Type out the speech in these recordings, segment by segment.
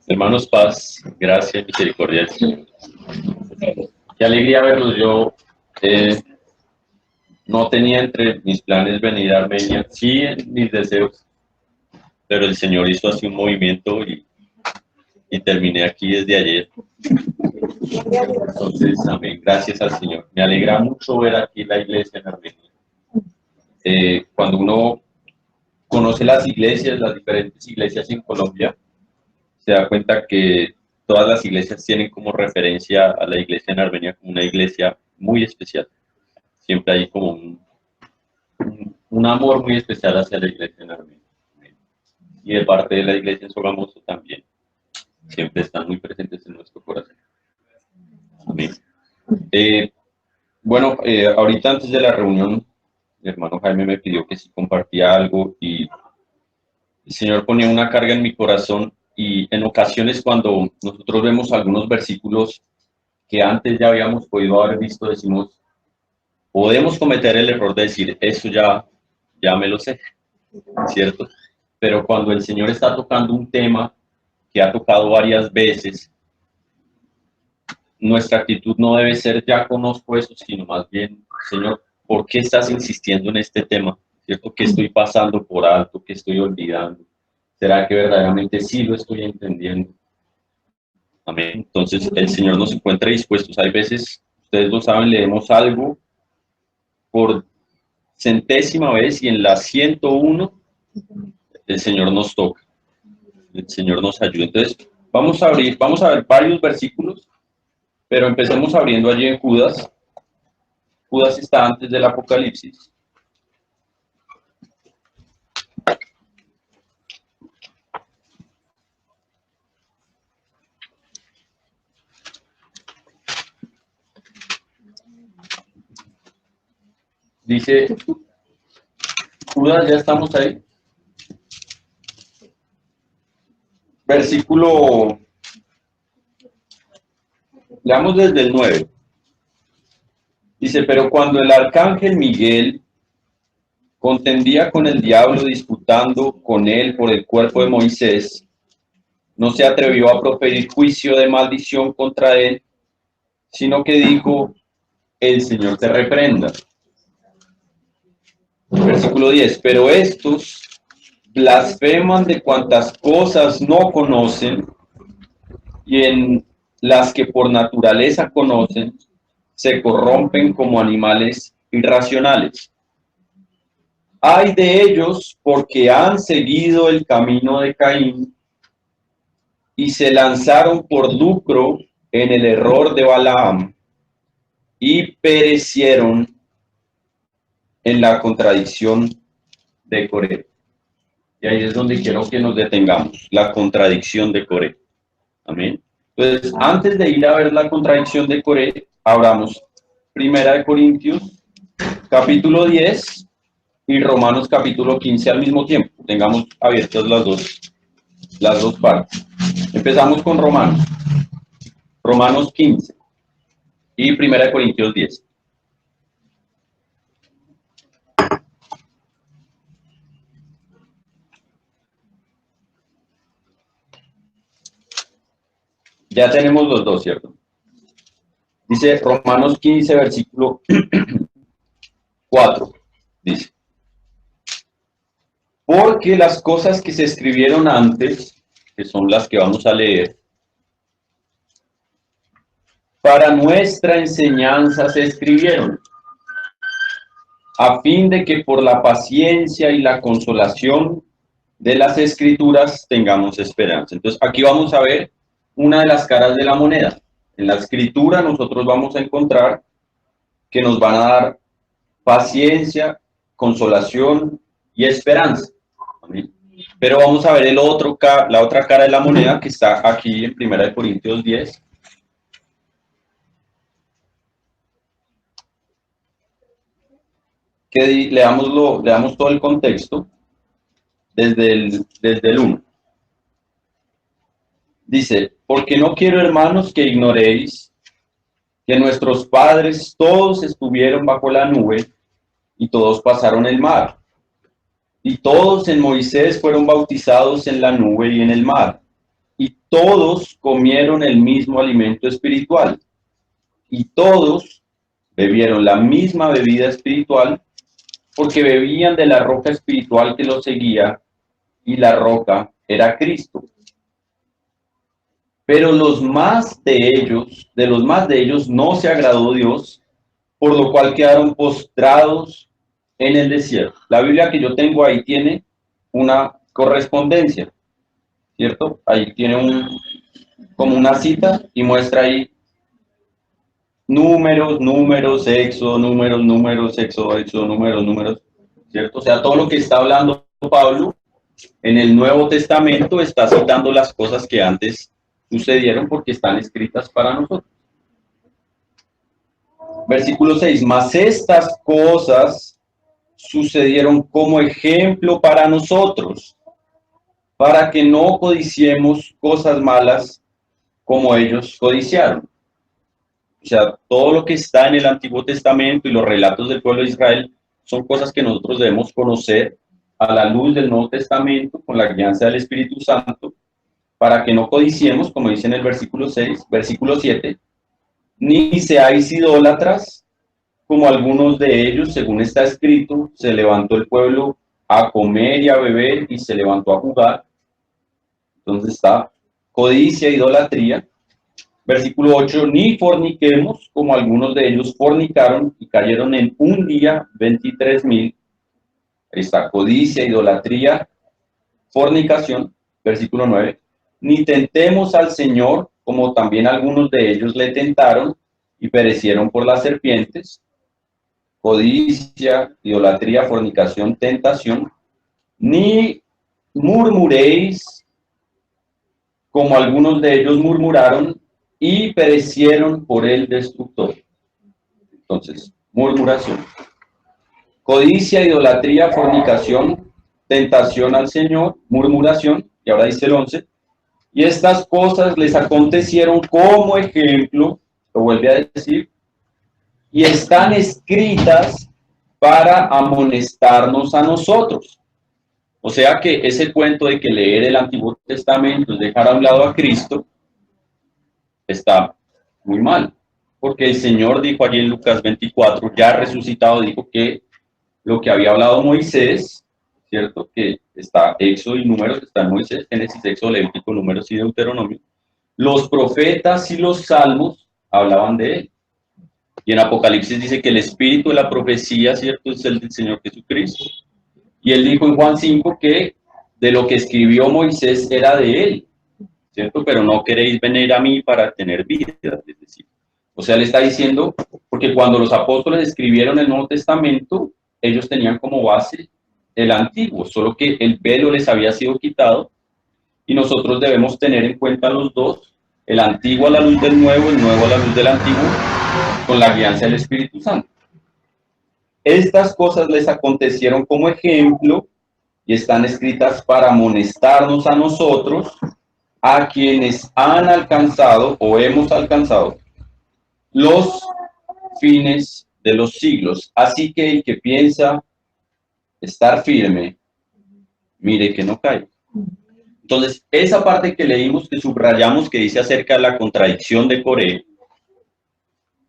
Hermanos, paz, gracia y misericordia del Señor. Qué alegría verlos. Yo no tenía entre mis planes venir a Armenia, sí en mis deseos, pero el Señor hizo así un movimiento y terminé aquí desde ayer. Entonces, amén, gracias al Señor. Me alegra mucho ver aquí la iglesia en Armenia. Cuando uno conoce las iglesias, las diferentes iglesias en Colombia, se da cuenta que todas las iglesias tienen como referencia a la iglesia en Armenia como una iglesia muy especial. Siempre hay como un amor muy especial hacia la iglesia en Armenia. Y de parte de la iglesia en Sogamoso también. Siempre están muy presentes en nuestro corazón. Amén. Bueno, ahorita antes de la reunión, mi hermano Jaime me pidió que si compartía algo y el Señor ponía una carga en mi corazón y en ocasiones cuando nosotros vemos algunos versículos que antes ya habíamos podido haber visto, decimos, podemos cometer el error de decir, eso ya me lo sé, ¿cierto? Pero cuando el Señor está tocando un tema que ha tocado varias veces, nuestra actitud no debe ser ya conozco eso, sino más bien, Señor, ¿por qué estás insistiendo en este tema? ¿Cierto? ¿Qué estoy pasando por alto? ¿Qué estoy olvidando? ¿Será que verdaderamente sí lo estoy entendiendo? Amén. Entonces, el Señor nos encuentra dispuestos. Hay veces, ustedes lo saben, leemos algo por centésima vez y en la 101 el Señor nos toca. El Señor nos ayuda. Entonces, vamos a ver varios versículos, pero empecemos abriendo allí en Judas. Judas está antes del Apocalipsis. Dice, Judas, ya estamos ahí. Versículo, leamos desde el 9. Dice, pero cuando el arcángel Miguel contendía con el diablo disputando con él por el cuerpo de Moisés, no se atrevió a proferir juicio de maldición contra él, sino que dijo, el Señor te reprenda. Versículo 10, pero estos blasfeman de cuantas cosas no conocen y en las que por naturaleza conocen, se corrompen como animales irracionales. Ay de ellos porque han seguido el camino de Caín y se lanzaron por lucro en el error de Balaam y perecieron en la contradicción de Coré. Y ahí es donde quiero que nos detengamos, la contradicción de Coré. Amén. Entonces, antes de ir a ver la contradicción de Coré, abramos 1 Corintios, capítulo 10 y Romanos, capítulo 15 al mismo tiempo. Tengamos abiertas las dos partes. Empezamos con Romanos 15 y 1 Corintios 10. Ya tenemos los dos, ¿cierto? Dice Romanos 15, versículo 4. Dice, porque las cosas que se escribieron antes, que son las que vamos a leer, para nuestra enseñanza se escribieron, a fin de que por la paciencia y la consolación de las escrituras tengamos esperanza. Entonces, aquí vamos a ver una de las caras de la moneda. En la escritura nosotros vamos a encontrar que nos van a dar paciencia, consolación y esperanza. ¿Amén? Pero vamos a ver la otra cara de la moneda que está aquí en 1 Corintios 10. Que leamos todo el contexto desde el 1. Dice, porque no quiero, hermanos, que ignoréis que nuestros padres todos estuvieron bajo la nube y todos pasaron el mar. Y todos en Moisés fueron bautizados en la nube y en el mar. Y todos comieron el mismo alimento espiritual. Y todos bebieron la misma bebida espiritual, porque bebían de la roca espiritual que los seguía, y la roca era Cristo. Pero de los más de ellos no se agradó Dios, por lo cual quedaron postrados en el desierto. La Biblia que yo tengo ahí tiene una correspondencia, ¿cierto? Ahí tiene como una cita y muestra ahí números, éxodo, números, ¿cierto? O sea, todo lo que está hablando Pablo en el Nuevo Testamento está citando las cosas que antes sucedieron porque están escritas para nosotros. Versículo 6, mas estas cosas sucedieron como ejemplo para nosotros, para que no codiciemos cosas malas como ellos codiciaron. O sea, todo lo que está en el Antiguo Testamento y los relatos del pueblo de Israel son cosas que nosotros debemos conocer a la luz del Nuevo Testamento con la guianza del Espíritu Santo, para que no codiciemos, como dice en el versículo 6, versículo 7, ni seáis idólatras, como algunos de ellos, según está escrito, se levantó el pueblo a comer y a beber y se levantó a jugar. Entonces está codicia, idolatría. Versículo 8, ni forniquemos, como algunos de ellos fornicaron y cayeron en un día 23,000. Ahí está, codicia, idolatría, fornicación. Versículo 9, ni tentemos al Señor, como también algunos de ellos le tentaron y perecieron por las serpientes. Codicia, idolatría, fornicación, tentación. Ni murmuréis, como algunos de ellos murmuraron y perecieron por el destructor. Entonces, murmuración. Codicia, idolatría, fornicación, tentación al Señor, murmuración, y ahora dice el 11, y estas cosas les acontecieron como ejemplo, lo vuelve a decir, y están escritas para amonestarnos a nosotros. O sea que ese cuento de que leer el Antiguo Testamento es dejar a un lado a Cristo, está muy mal, porque el Señor dijo allí en Lucas 24, ya resucitado, dijo que lo que había hablado Moisés, ¿cierto? Que está Éxodo y Números, está en Moisés, Génesis, Éxodo, Levítico, Números y Deuteronomio. Los profetas y los salmos hablaban de él. Y en Apocalipsis dice que el espíritu de la profecía, ¿cierto? Es el del Señor Jesucristo. Y él dijo en Juan 5 que de lo que escribió Moisés era de él, ¿cierto? Pero no queréis venir a mí para tener vida, es decir. O sea, le está diciendo, porque cuando los apóstoles escribieron el Nuevo Testamento, ellos tenían como base el antiguo, solo que el velo les había sido quitado y nosotros debemos tener en cuenta los dos, el antiguo a la luz del nuevo, el nuevo a la luz del antiguo, con la guianza del Espíritu Santo. Estas cosas les acontecieron como ejemplo y están escritas para amonestarnos a nosotros, a quienes han alcanzado o hemos alcanzado los fines de los siglos. Así que el que piensa estar firme, mire que no cae. Entonces, esa parte que leímos, que subrayamos, que dice acerca de la contradicción de Coré,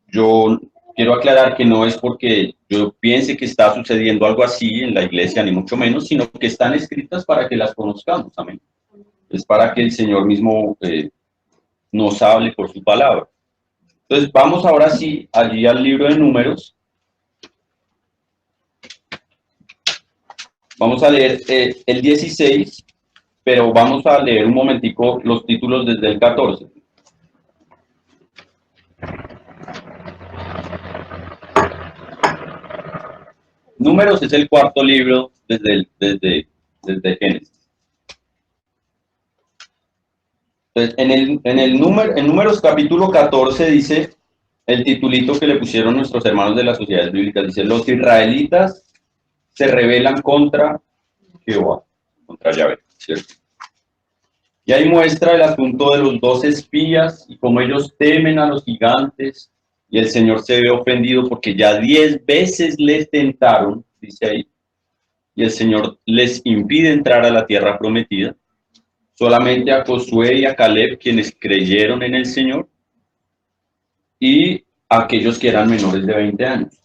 yo quiero aclarar que no es porque yo piense que está sucediendo algo así en la iglesia, ni mucho menos, sino que están escritas para que las conozcamos, amén. Es para que el Señor mismo nos hable por su palabra. Entonces, vamos ahora sí allí al libro de Números. Vamos a leer el 16, pero vamos a leer un momentico los títulos desde el 14. Números es el cuarto libro desde Génesis. Entonces, en Números capítulo 14 dice el titulito que le pusieron nuestros hermanos de las sociedades bíblicas, dice, los israelitas se rebelan contra Jehová, contra Yahvé, ¿cierto? Y ahí muestra el asunto de los 2 espías y cómo ellos temen a los gigantes y el Señor se ve ofendido porque ya 10 veces les tentaron, dice ahí, y el Señor les impide entrar a la tierra prometida. Solamente a Josué y a Caleb, quienes creyeron en el Señor, y a aquellos que eran menores de 20 años.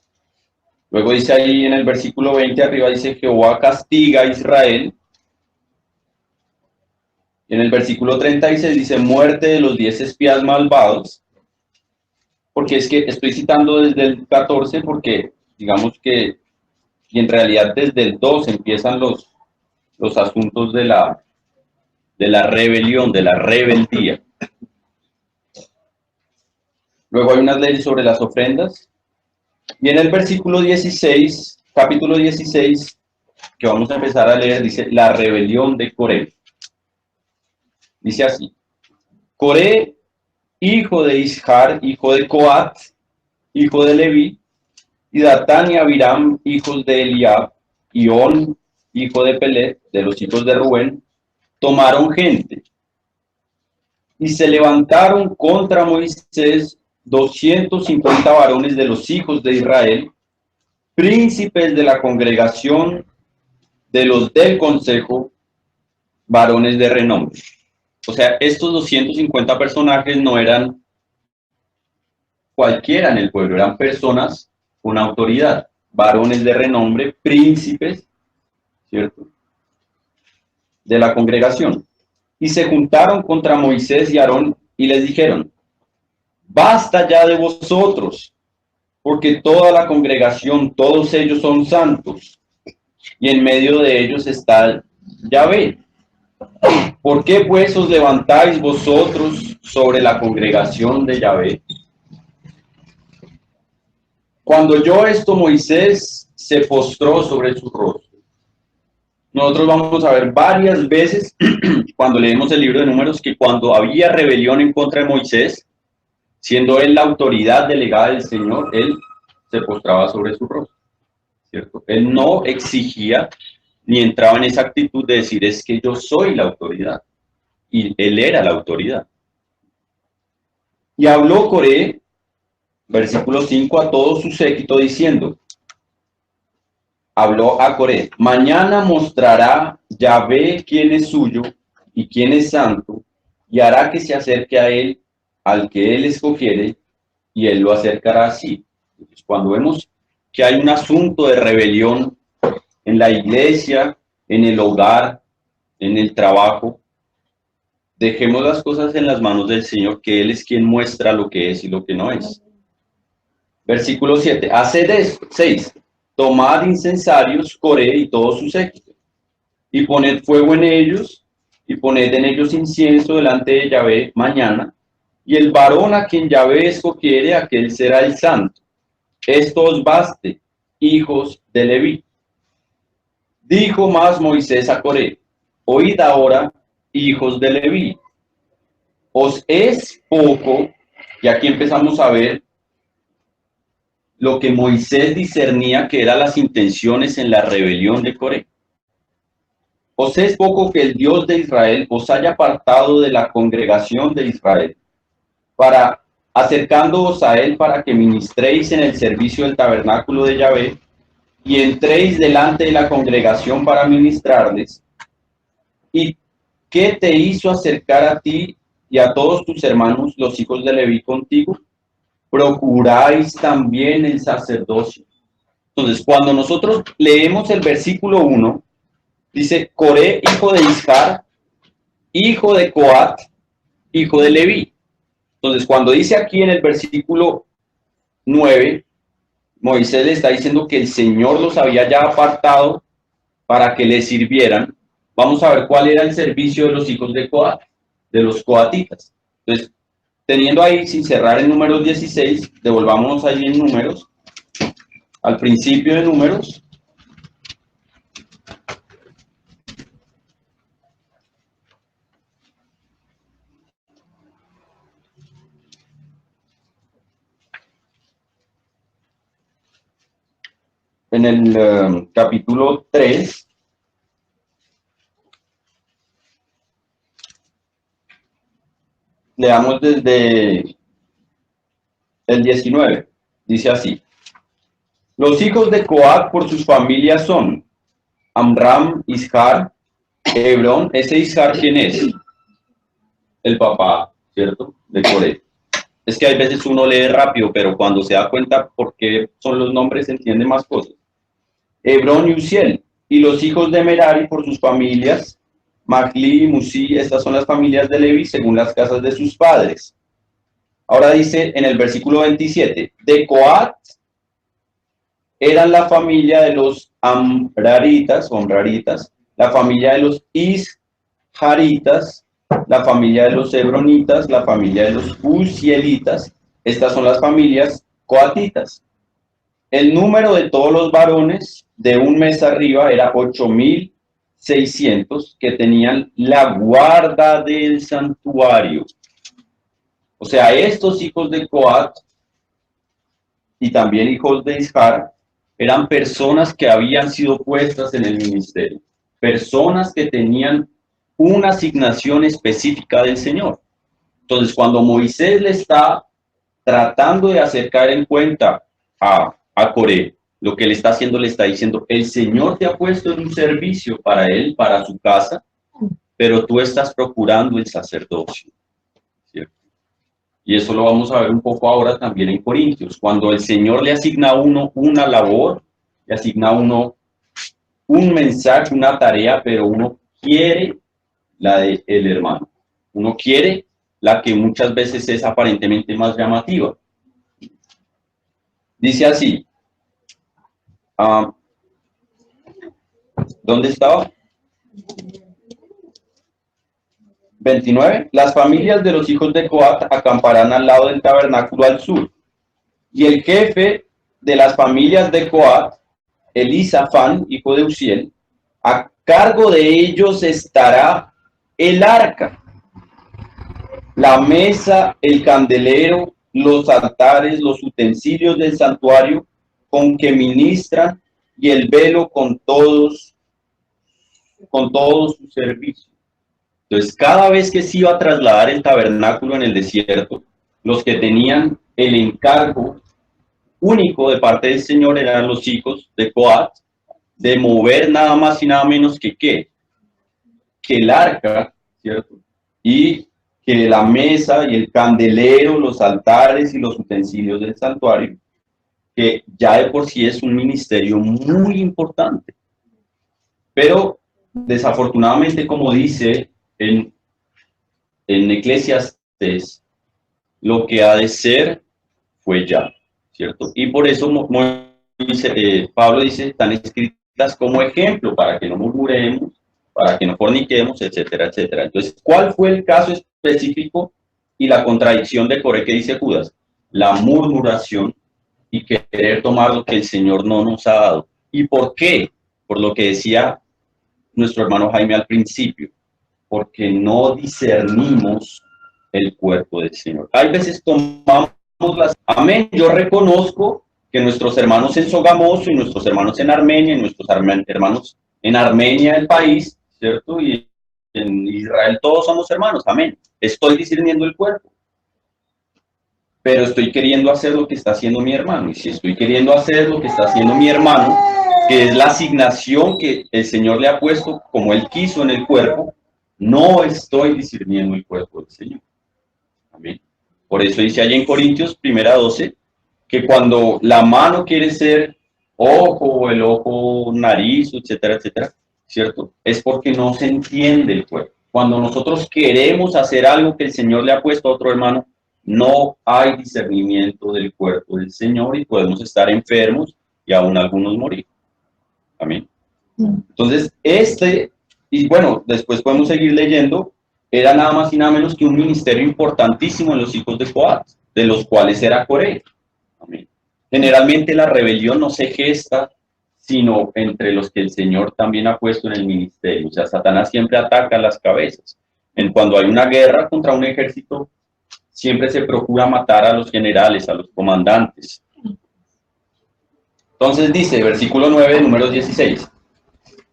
Luego dice ahí en el versículo 20, arriba dice, Jehová castiga a Israel. Y en el versículo 36 dice, muerte de los 10 espías malvados. Porque es que estoy citando desde el 14, porque digamos que, y en realidad desde el 2 empiezan los asuntos de la rebelión, de la rebeldía. Luego hay unas leyes sobre las ofrendas. Y en el versículo 16, capítulo 16, que vamos a empezar a leer, dice, la rebelión de Coré. Dice así, Coré, hijo de Ishar, hijo de Coat, hijo de Leví, y Datán y Abiram, hijos de Eliab, y On, hijo de Pelet, de los hijos de Rubén, tomaron gente, y se levantaron contra Moisés 250 varones de los hijos de Israel, príncipes de la congregación, de los del consejo, varones de renombre. O sea, estos 250 personajes no eran cualquiera en el pueblo, eran personas con autoridad, varones de renombre, príncipes, ¿cierto?, de la congregación. Y se juntaron contra Moisés y Aarón y les dijeron, basta ya de vosotros, porque toda la congregación, todos ellos son santos, y en medio de ellos está Yahvé. ¿Por qué pues os levantáis vosotros sobre la congregación de Yahvé? Cuando oyó esto, Moisés se postró sobre su rostro. Nosotros vamos a ver varias veces, cuando leemos el libro de Números, que cuando había rebelión en contra de Moisés, siendo él la autoridad delegada del Señor, él se postraba sobre su rostro, ¿cierto? Él no exigía ni entraba en esa actitud de decir, es que yo soy la autoridad. Y él era la autoridad. Y habló Coré, versículo 5, a todo su séquito diciendo, habló a Coré, mañana mostrará Yahvé quién es suyo y quién es santo, y hará que se acerque a él, al que él escogiere, y él lo acercará así. Entonces, cuando vemos que hay un asunto de rebelión en la iglesia, en el hogar, en el trabajo, dejemos las cosas en las manos del Señor, que Él es quien muestra lo que es y lo que no es. Versículo 7. Haced esto. 6. Tomad incensarios, Coré y todos sus séquito, y poned fuego en ellos, y poned en ellos incienso delante de Yahvé mañana, y el varón a quien Yahvé escogiere, aquel será el santo. Esto os baste, hijos de Leví. Dijo más Moisés a Coré, oíd ahora, hijos de Leví, os es poco, y aquí empezamos a ver lo que Moisés discernía que eran las intenciones en la rebelión de Coré. Os es poco que el Dios de Israel os haya apartado de la congregación de Israel, para acercándoos a él para que ministréis en el servicio del tabernáculo de Yahvé, y entréis delante de la congregación para ministrarles. ¿Y qué te hizo acercar a ti y a todos tus hermanos, los hijos de Leví, contigo? Procuráis también el sacerdocio. Entonces, cuando nosotros leemos el versículo 1, dice, Coré, hijo de Ishar, hijo de Coat, hijo de Leví. Entonces, cuando dice aquí en el versículo 9, Moisés le está diciendo que el Señor los había ya apartado para que le sirvieran. Vamos a ver cuál era el servicio de los hijos de Coat, de los coatitas. Entonces, teniendo ahí, sin cerrar en Números 16, devolvámonos ahí en Números, al principio de Números. En el capítulo 3, leamos desde el 19, dice así, los hijos de Coat por sus familias son Amram, Ishar, Hebrón. ¿Ese Ishar quién es? El papá, ¿cierto? De Coré. Es que hay veces uno lee rápido, pero cuando se da cuenta por qué son los nombres, se entiende más cosas. Hebrón y Uziel. Y los hijos de Merari por sus familias, Magli y Musi, estas son las familias de Levi según las casas de sus padres. Ahora dice en el versículo 27, de Coat eran la familia de los Amraritas, la familia de los Isharitas, la familia de los Hebronitas, la familia de los Uzielitas. Estas son las familias coatitas. El número de todos los varones de un mes arriba era 8,600 que tenían la guarda del santuario. O sea, estos hijos de Coat y también hijos de Ishar eran personas que habían sido puestas en el ministerio, personas que tenían una asignación específica del Señor. Entonces, cuando Moisés le está tratando de hacer caer en cuenta a Coré, lo que le está haciendo, le está diciendo, el Señor te ha puesto en un servicio para él, para su casa, pero tú estás procurando el sacerdocio, ¿cierto? Y eso lo vamos a ver un poco ahora también en Corintios. Cuando el Señor le asigna a uno una labor, le asigna a uno un mensaje, una tarea, pero uno quiere la del hermano. Uno quiere la que muchas veces es aparentemente más llamativa. Dice así. ¿Dónde estaba? 29. Las familias de los hijos de Coat acamparán al lado del tabernáculo al sur. Y el jefe de las familias de Coat, Elisafán, hijo de Uziel, a cargo de ellos estará el arca, la mesa, el candelero, los altares, los utensilios del santuario con que ministran y el velo con todos sus servicios. Entonces, cada vez que se iba a trasladar el tabernáculo en el desierto, los que tenían el encargo único de parte del Señor eran los hijos de Coat, de mover nada más y nada menos que ¿qué? Que el arca, ¿cierto? Y que la mesa y el candelero, los altares y los utensilios del santuario, que ya de por sí es un ministerio muy importante. Pero desafortunadamente, como dice en Eclesiastés, lo que ha de ser fue ya, ¿cierto? Y por eso Pablo dice, están escritas como ejemplo, para que no murmuremos, para que no forniquemos, etcétera, etcétera. Entonces, ¿cuál fue el caso específico y la contradicción de Coré que dice Judas? La murmuración y querer tomar lo que el Señor no nos ha dado. ¿Y por qué? Por lo que decía nuestro hermano Jaime al principio, porque no discernimos el cuerpo del Señor. Hay veces tomamos las... Amén, yo reconozco que nuestros hermanos en Sogamoso y nuestros hermanos en Armenia, y nuestros hermanos en Armenia, el país, ¿cierto? Y en Israel todos somos hermanos, amén. Estoy discerniendo el cuerpo, pero estoy queriendo hacer lo que está haciendo mi hermano. Y si estoy queriendo hacer lo que está haciendo mi hermano, que es la asignación que el Señor le ha puesto como Él quiso en el cuerpo, no estoy discerniendo el cuerpo del Señor. Amén. Por eso dice allá en Corintios 1:12, que cuando la mano quiere ser ojo, o el ojo nariz, etcétera, etcétera, ¿cierto? Es porque no se entiende el cuerpo. Cuando nosotros queremos hacer algo que el Señor le ha puesto a otro hermano, no hay discernimiento del cuerpo del Señor y podemos estar enfermos y aún algunos morir. Amén. Entonces, y bueno, después podemos seguir leyendo, era nada más y nada menos que un ministerio importantísimo en los hijos de Coat, de los cuales era Coré. Amén. Generalmente la rebelión no se gesta, sino entre los que el Señor también ha puesto en el ministerio. O sea, Satanás siempre ataca las cabezas. Cuando hay una guerra contra un ejército, siempre se procura matar a los generales, a los comandantes. Entonces dice, versículo 9, números 16.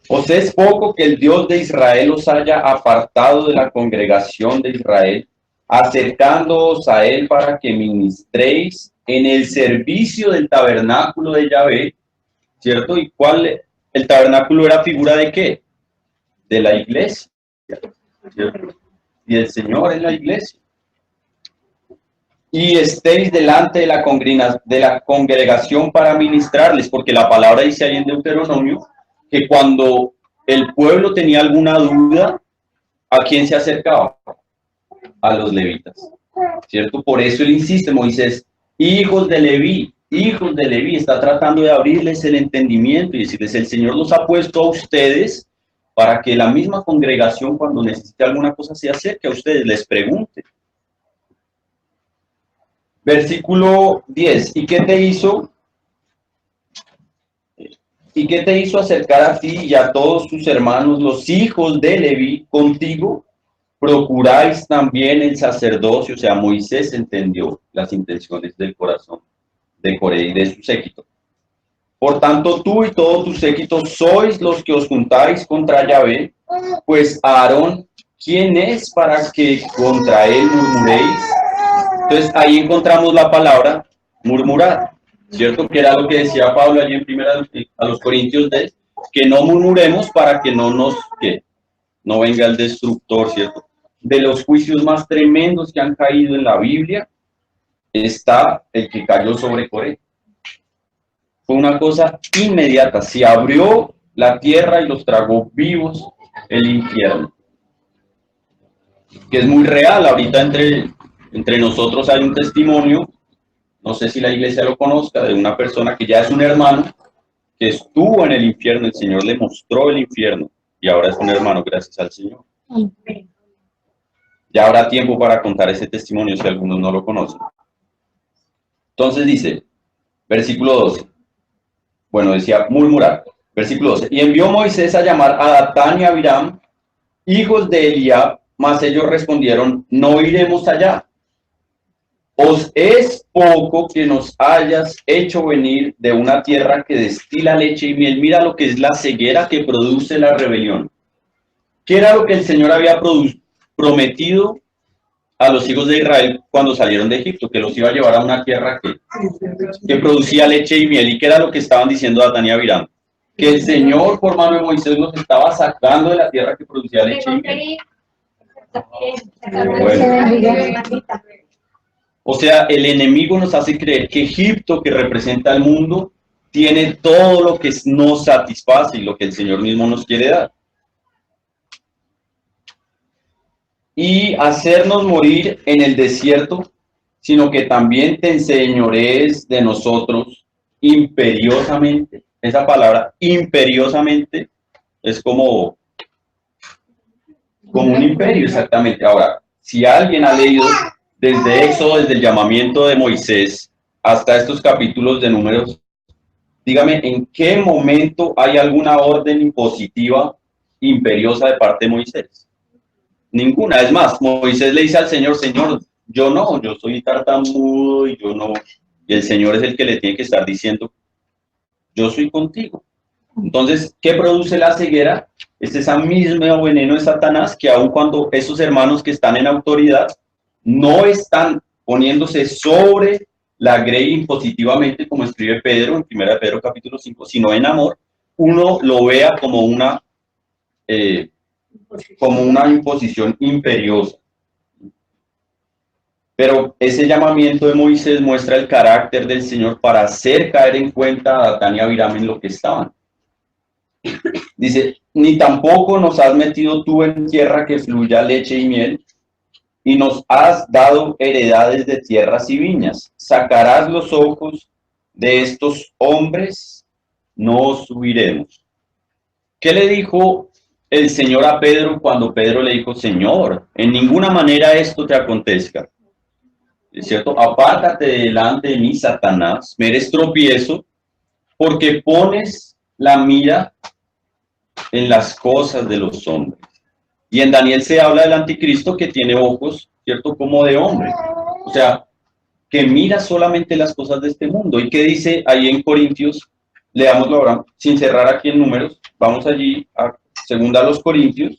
¿Os es poco que el Dios de Israel os haya apartado de la congregación de Israel, acercándoos a él para que ministréis en el servicio del tabernáculo de Yahvé? ¿Cierto? ¿Y cuál el tabernáculo era figura de ¿qué? De la iglesia, ¿cierto? Y el Señor es la iglesia. Y estéis delante de la congregación para ministrarles, porque la palabra dice ahí en Deuteronomio que cuando el pueblo tenía alguna duda, ¿a quién se acercaba? A los levitas, ¿cierto? Por eso él insiste, Moisés, hijos de Leví, está tratando de abrirles el entendimiento y decirles, el Señor los ha puesto a ustedes para que la misma congregación, cuando necesite alguna cosa, se acerque a ustedes, les pregunte. Versículo 10, ¿y qué te hizo? ¿Y qué te hizo acercar a ti y a todos tus hermanos, los hijos de Leví, contigo? Procuráis también el sacerdocio, o sea, Moisés entendió las intenciones del corazón de Coré y de su séquito. Por tanto, tú y todo tu séquito sois los que os juntáis contra Yahvé, pues Aarón, ¿quién es para que contra él murmuréis? Entonces ahí encontramos la palabra murmurar, ¿cierto? Que era lo que decía Pablo allí en primera a los Corintios de que no murmuremos para que no venga el destructor, ¿cierto? De los juicios más tremendos que han caído en la Biblia está el que cayó sobre Coré. Fue una cosa inmediata, se abrió la tierra y los tragó vivos el infierno. Que es muy real, ahorita entre nosotros hay un testimonio, no sé si la iglesia lo conozca, de una persona que ya es un hermano, que estuvo en el infierno, el Señor le mostró el infierno, y ahora es un hermano gracias al Señor. Ya habrá tiempo para contar ese testimonio si algunos no lo conocen. Entonces dice, versículo 12, bueno, decía murmurar, versículo 12, y envió Moisés a llamar a Datán y a Abiram, hijos de Eliab, mas ellos respondieron, no iremos allá. ¿Os es poco que nos hayas hecho venir de una tierra que destila leche y miel? Mira lo que es la ceguera que produce la rebelión. ¿Qué era lo que el Señor había prometido a los hijos de Israel cuando salieron de Egipto? Que los iba a llevar a una tierra que producía leche y miel. ¿Y qué era lo que estaban diciendo Datán y Abiram? Que el Señor, por mano de Moisés, los estaba sacando de la tierra que producía leche y miel. Bueno. O sea, el enemigo nos hace creer que Egipto, que representa el mundo, tiene todo lo que nos satisface y lo que el Señor mismo nos quiere dar. Y hacernos morir en el desierto, sino que también te enseñorees de nosotros imperiosamente. Esa palabra imperiosamente es como un imperio, exactamente. Ahora, si alguien ha leído desde Éxodo, desde el llamamiento de Moisés hasta estos capítulos de Números, dígame, ¿en qué momento hay alguna orden impositiva imperiosa de parte de Moisés? Ninguna. Es más, Moisés le dice al Señor, Señor, yo soy tartamudo y yo no. Y el Señor es el que le tiene que estar diciendo, yo soy contigo. Entonces, ¿qué produce la ceguera? Es esa misma veneno de Satanás que aun cuando esos hermanos que están en autoridad no están poniéndose sobre la grey impositivamente, como escribe Pedro en 1 Pedro capítulo 5, sino en amor, uno lo vea como una imposición imperiosa. Pero ese llamamiento de Moisés muestra el carácter del Señor para hacer caer en cuenta a Datán y Abiram en lo que estaban. Dice, ni tampoco nos has metido tú en tierra que fluya leche y miel, y nos has dado heredades de tierras y viñas. Sacarás los ojos de estos hombres, no subiremos. ¿Qué le dijo el Señor a Pedro cuando Pedro le dijo, Señor, en ninguna manera esto te acontezca? ¿Es cierto? Apártate delante de mí, Satanás, me eres tropiezo, porque pones la mira en las cosas de los hombres. Y en Daniel se habla del anticristo que tiene ojos, ¿cierto? Como de hombre. O sea, que mira solamente las cosas de este mundo. ¿Y qué dice ahí en Corintios? Leámoslo ahora, sin cerrar aquí en Números. Vamos allí a segunda a los Corintios,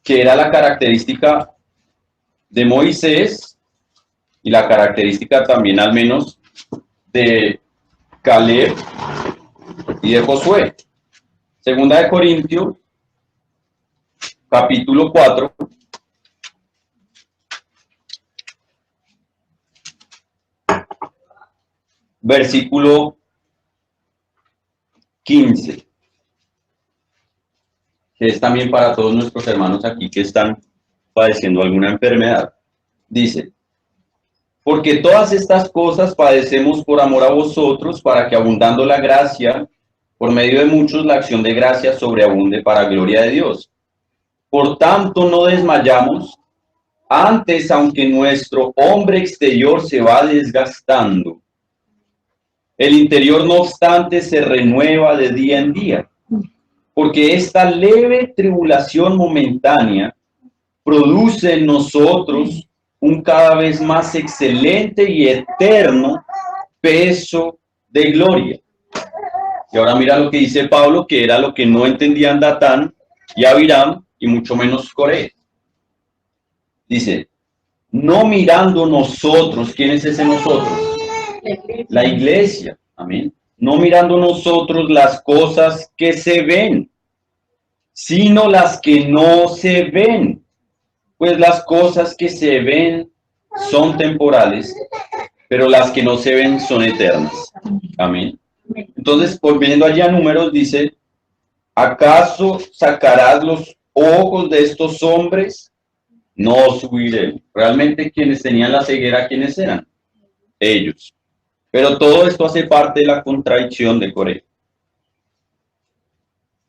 que era la característica de Moisés y la característica también al menos de Caleb y de Josué. Segunda de Corintios, capítulo 4. Versículo 15, que es también para todos nuestros hermanos aquí que están padeciendo alguna enfermedad. Dice: porque todas estas cosas padecemos por amor a vosotros, para que abundando la gracia, por medio de muchos la acción de gracia sobreabunde para gloria de Dios. Por tanto no desmayamos, antes aunque nuestro hombre exterior se va desgastando, el interior no obstante se renueva de día en día, porque esta leve tribulación momentánea produce en nosotros un cada vez más excelente y eterno peso de gloria. Y ahora mira lo que dice Pablo, que era lo que no entendían Datán y Abiram, y mucho menos Coré. Dice: no mirando nosotros, ¿quién es ese nosotros? La iglesia, amén. No mirando nosotros las cosas que se ven, sino las que no se ven. Pues las cosas que se ven son temporales, pero las que no se ven son eternas. Amén. Entonces, volviendo allí a Números, dice: ¿acaso sacarás los ojos de estos hombres? No subiré. Realmente quienes tenían la ceguera, ¿quiénes eran? Ellos. Pero todo esto hace parte de la contradicción de Coré.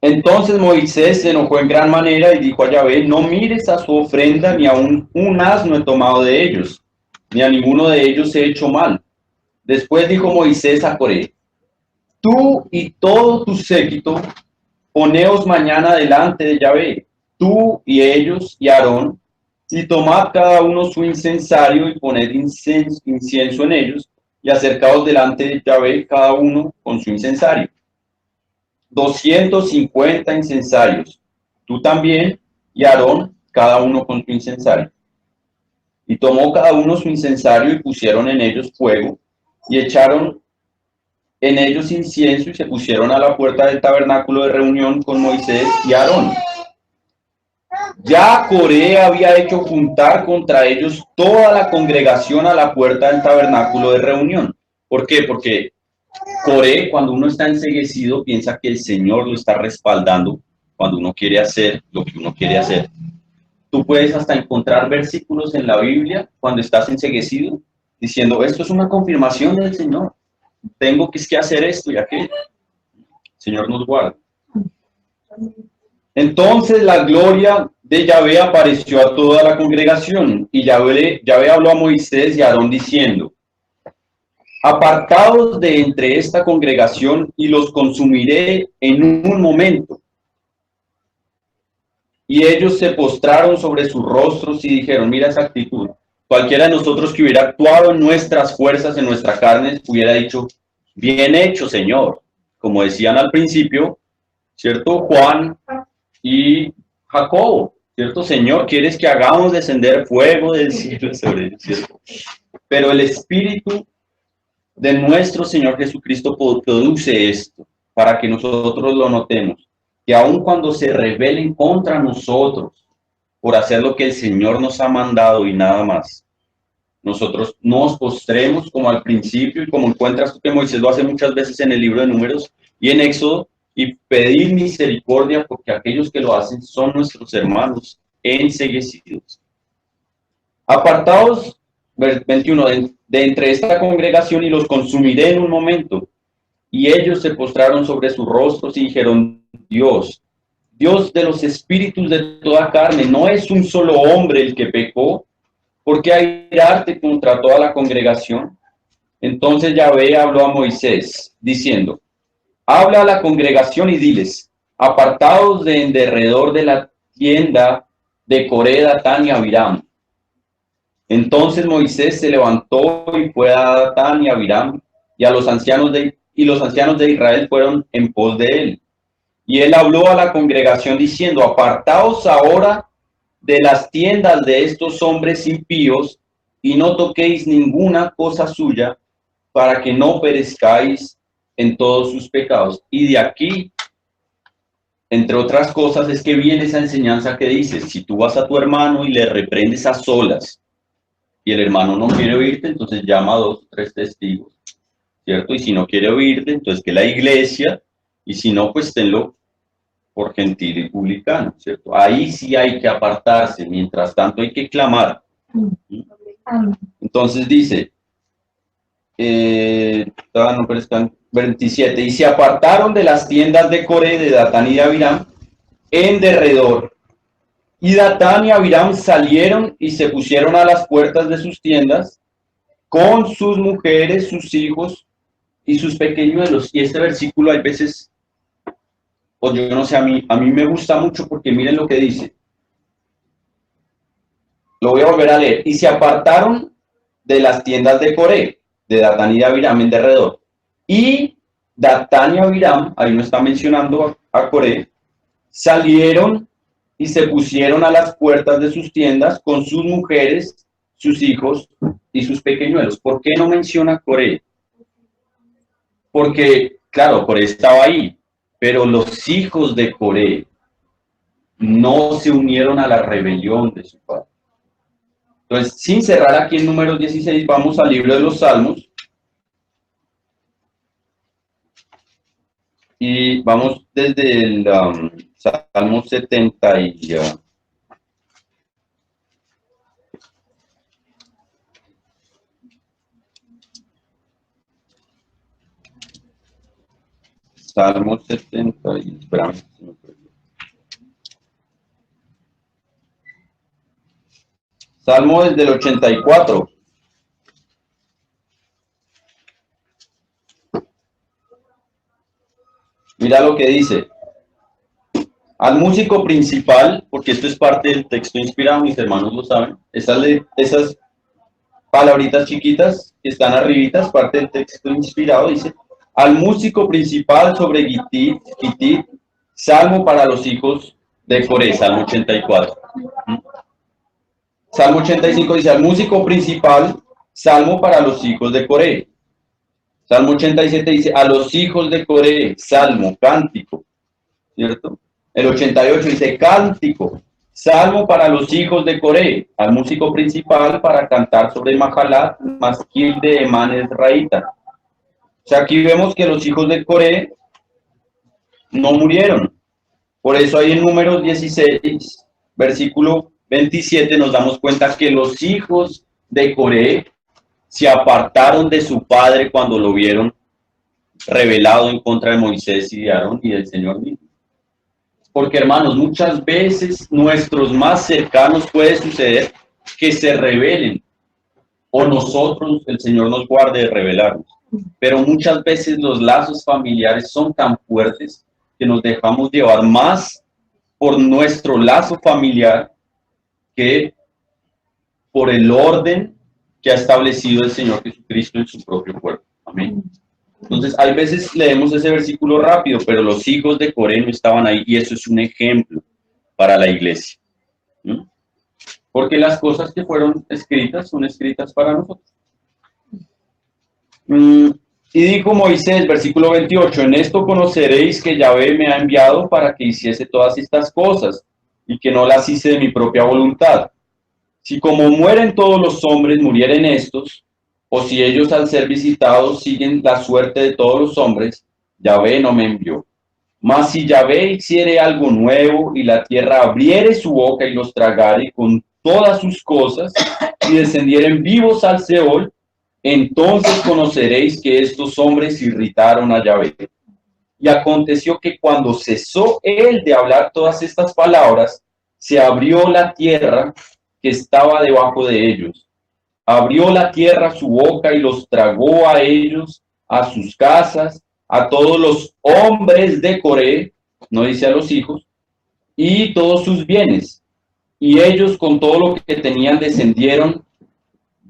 Entonces Moisés se enojó en gran manera y dijo a Yahvé: no mires a su ofrenda, ni a un asno he tomado de ellos, ni a ninguno de ellos he hecho mal. Después dijo Moisés a Coré: tú y todo tu séquito, poneos mañana delante de Yahvé, tú y ellos y Aarón, y tomad cada uno su incensario y poned incienso en ellos, y acercaos delante de Yahvé cada uno con su incensario. 250 incensarios, tú también y Aarón, cada uno con su incensario. Y tomó cada uno su incensario y pusieron en ellos fuego, y echaron en ellos incienso, y se pusieron a la puerta del tabernáculo de reunión con Moisés y Aarón. Ya Coré había hecho juntar contra ellos toda la congregación a la puerta del tabernáculo de reunión. ¿Por qué? Porque Coré, cuando uno está enceguecido, piensa que el Señor lo está respaldando cuando uno quiere hacer lo que uno quiere hacer. Tú puedes hasta encontrar versículos en la Biblia cuando estás enceguecido, diciendo: esto es una confirmación del Señor. Tengo que hacer esto y aquello. El Señor nos guarda. Entonces la gloria de Yahvé apareció a toda la congregación, y Yahvé habló a Moisés y a Aarón diciendo: apartaos de entre esta congregación y los consumiré en un momento. Y ellos se postraron sobre sus rostros y dijeron: mira esa actitud. Cualquiera de nosotros que hubiera actuado en nuestras fuerzas, en nuestra carne, hubiera dicho: bien hecho, Señor. Como decían al principio, ¿cierto? Juan y Jacobo, ¿cierto? Señor, ¿quieres que hagamos descender fuego del cielo sobre ellos? ¿Cierto? Pero el Espíritu de nuestro Señor Jesucristo produce esto, para que nosotros lo notemos, que aun cuando se rebelen contra nosotros por hacer lo que el Señor nos ha mandado y nada más, nosotros nos postremos como al principio, y como encuentras tú que Moisés lo hace muchas veces en el libro de Números y en Éxodo, y pedir misericordia, porque aquellos que lo hacen son nuestros hermanos enceguecidos. Apartaos, 21, de entre esta congregación y los consumiré en un momento. Y ellos se postraron sobre sus rostros y dijeron: Dios de los espíritus de toda carne, ¿no es un solo hombre el que pecó? ¿Por qué airarte contra toda la congregación? Entonces Yahvé habló a Moisés, diciendo: habla a la congregación y diles: apartaos de en derredor de la tienda de Coré, Datán y Abiram. Entonces Moisés se levantó y fue a Datán y a Abiram, y los ancianos de Israel fueron en pos de él. Y él habló a la congregación diciendo: apartaos ahora de las tiendas de estos hombres impíos, y no toquéis ninguna cosa suya, para que no perezcáis en todos sus pecados. Y de aquí, entre otras cosas, es que viene esa enseñanza que dice, si tú vas a tu hermano y le reprendes a solas, y el hermano no quiere oírte, entonces llama a 2 o 3 testigos, ¿cierto? Y si no quiere oírte, entonces que la iglesia, y si no, pues tenlo por gentil y publicano, ¿cierto? Ahí sí hay que apartarse, mientras tanto hay que clamar. Entonces dice, no, pero están 27, y se apartaron de las tiendas de Coré, de Datán y de Abiram, en derredor. Y Datán y Abiram salieron y se pusieron a las puertas de sus tiendas con sus mujeres, sus hijos y sus pequeñuelos. Y este versículo hay veces, o yo no sé, a mí me gusta mucho porque miren lo que dice. Lo voy a volver a leer. Y se apartaron de las tiendas de Coré, de Datán y de Abiram en derredor. Y Datán y Abiram, ahí no está mencionando a Coré, salieron y se pusieron a las puertas de sus tiendas con sus mujeres, sus hijos y sus pequeñuelos. ¿Por qué no menciona Coré? Porque, claro, Coré estaba ahí, pero los hijos de Coré no se unieron a la rebelión de su padre. Entonces, sin cerrar aquí en Números 16, vamos al libro de los Salmos. Y vamos desde el Salmo 70 y... Salmo 70 y... Espérame. Salmo desde el 84. Mira lo que dice. Al músico principal, porque esto es parte del texto inspirado, mis hermanos lo saben, esas palabritas chiquitas que están arribitas, parte del texto inspirado, dice, al músico principal sobre Gitit, salmo para los hijos de Coré, Salmo 84. Salmo 85 dice, al músico principal, salmo para los hijos de Coré. Salmo 87 dice, a los hijos de Coré, salmo, cántico, ¿cierto? El 88 dice, cántico, salmo para los hijos de Coré, al músico principal para cantar sobre Mahalat, masquil de Emán Ezraíta. O sea, aquí vemos que los hijos de Coré no murieron. Por eso ahí en Números 16, versículo 27, nos damos cuenta que los hijos de Coré se apartaron de su padre cuando lo vieron rebelado en contra de Moisés y de Aarón y del Señor mismo. Porque, hermanos, muchas veces nuestros más cercanos puede suceder que se rebelen, o nosotros, el Señor nos guarde de rebelarnos. Pero muchas veces los lazos familiares son tan fuertes que nos dejamos llevar más por nuestro lazo familiar que por el orden que ha establecido el Señor Jesucristo en su propio cuerpo. Amén. Entonces, hay veces leemos ese versículo rápido, pero los hijos de Coré no estaban ahí, y eso es un ejemplo para la iglesia. ¿No? Porque las cosas que fueron escritas son escritas para nosotros. Y dijo Moisés, versículo 28, en esto conoceréis que Yahvé me ha enviado para que hiciese todas estas cosas, y que no las hice de mi propia voluntad. Si como mueren todos los hombres, murieren estos, o si ellos al ser visitados siguen la suerte de todos los hombres, Yahvé no me envió. Mas si Yahvé hiciere algo nuevo, y la tierra abriere su boca y los tragare con todas sus cosas, y descendieren vivos al Seol, entonces conoceréis que estos hombres irritaron a Yahvé. Y aconteció que cuando cesó él de hablar todas estas palabras, se abrió la tierra que estaba debajo de ellos. Abrió la tierra su boca y los tragó a ellos, a sus casas, a todos los hombres de Coré, no dice a los hijos, y todos sus bienes. Y ellos con todo lo que tenían descendieron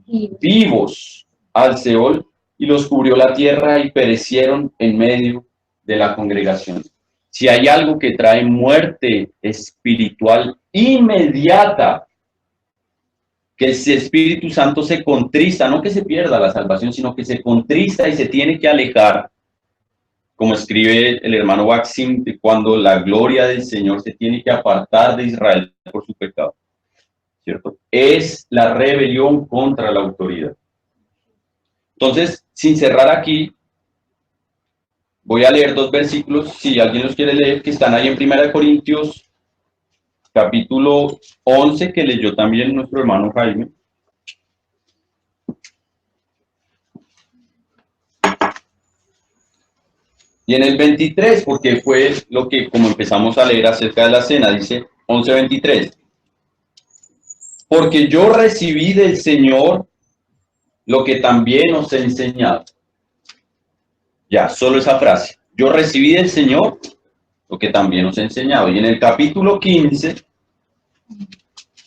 vivos al Seol, y los cubrió la tierra y perecieron en medio de la congregación. Si hay algo que trae muerte espiritual inmediata, que el Espíritu Santo se contrista, no que se pierda la salvación, sino que se contrista y se tiene que alejar, como escribe el hermano Baxim, de cuando la gloria del Señor se tiene que apartar de Israel por su pecado, ¿cierto? Es la rebelión contra la autoridad. Entonces, sin cerrar aquí, voy a leer 2 versículos, si alguien los quiere leer, que están ahí en 1 Corintios, capítulo 11, que leyó también nuestro hermano Jaime. Y en el 23, porque fue lo que, como empezamos a leer acerca de la cena, dice 11:23. Porque yo recibí del Señor lo que también os he enseñado. Ya, solo esa frase. Yo recibí del Señor lo que también os he enseñado. Y en el capítulo 15,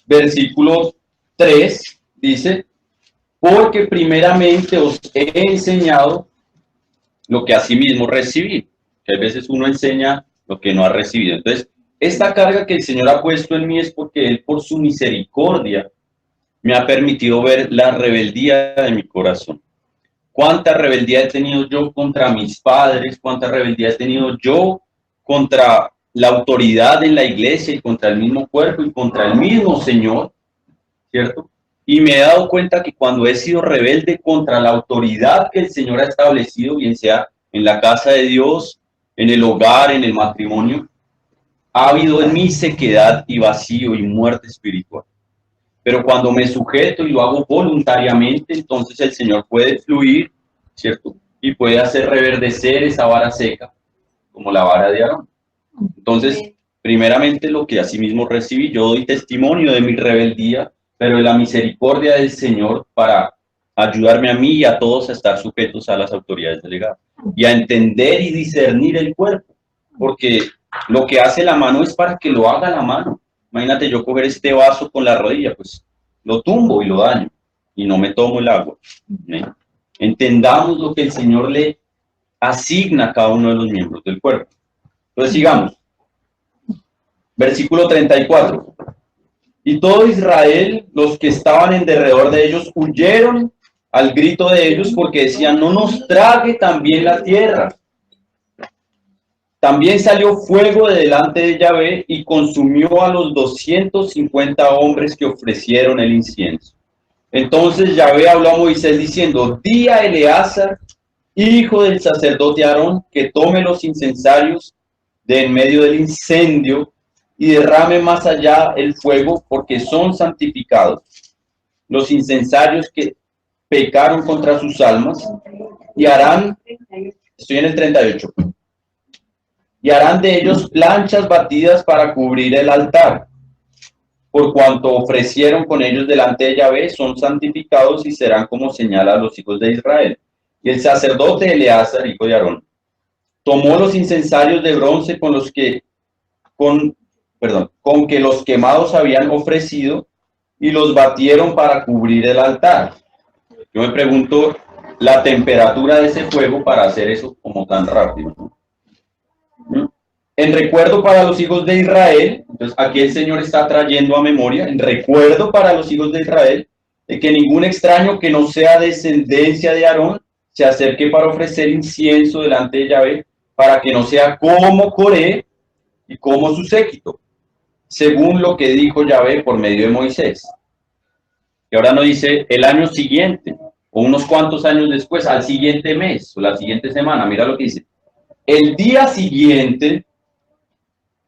versículo 3, dice, porque primeramente os he enseñado lo que asimismo recibí. Que a veces uno enseña lo que no ha recibido. Entonces, esta carga que el Señor ha puesto en mí es porque Él, por su misericordia, me ha permitido ver la rebeldía de mi corazón. ¿Cuánta rebeldía he tenido yo contra mis padres? ¿Cuánta rebeldía he tenido yo contra la autoridad en la iglesia y contra el mismo cuerpo y contra el mismo Señor? ¿Cierto? Y me he dado cuenta que cuando he sido rebelde contra la autoridad que el Señor ha establecido, bien sea en la casa de Dios, en el hogar, en el matrimonio, ha habido en mí sequedad y vacío y muerte espiritual. Pero cuando me sujeto y lo hago voluntariamente, entonces el Señor puede fluir, ¿cierto? Y puede hacer reverdecer esa vara seca, como la vara de Aarón. Entonces, primeramente lo que asimismo recibí, yo doy testimonio de mi rebeldía, pero de la misericordia del Señor para ayudarme a mí y a todos a estar sujetos a las autoridades delegadas y a entender y discernir el cuerpo, porque lo que hace la mano es para que lo haga la mano. Imagínate yo coger este vaso con la rodilla, pues lo tumbo y lo daño y no me tomo el agua. ¿Sí? Entendamos lo que el Señor le asigna a cada uno de los miembros del cuerpo. Entonces sigamos. Versículo 34. Y todo Israel, los que estaban en derredor de ellos, huyeron al grito de ellos porque decían, no nos trague también la tierra. También salió fuego de delante de Yahvé y consumió a los 250 hombres que ofrecieron el incienso. Entonces Yahvé habló a Moisés diciendo, di a Eleazar, hijo del sacerdote Aarón, que tome los incensarios de en medio del incendio y derrame más allá el fuego, porque son santificados los incensarios que pecaron contra sus almas, y harán, estoy en el 38, y harán de ellos planchas batidas para cubrir el altar. Por cuanto ofrecieron con ellos delante de Yahvé, son santificados y serán como señal a los hijos de Israel. Y el sacerdote Eleazar, hijo de Aarón, tomó los incensarios de bronce con que los quemados habían ofrecido y los batieron para cubrir el altar. Yo me pregunto la temperatura de ese fuego para hacer eso como tan rápido, ¿no? En recuerdo para los hijos de Israel, entonces aquí el Señor está trayendo a memoria, en recuerdo para los hijos de Israel, de que ningún extraño que no sea descendencia de Aarón se acerque para ofrecer incienso delante de Yahvé, para que no sea como Coré y como su séquito, según lo que dijo Yahvé por medio de Moisés. Y ahora nos dice el año siguiente, o unos cuantos años después, al siguiente mes, o la siguiente semana, mira lo que dice. El día siguiente,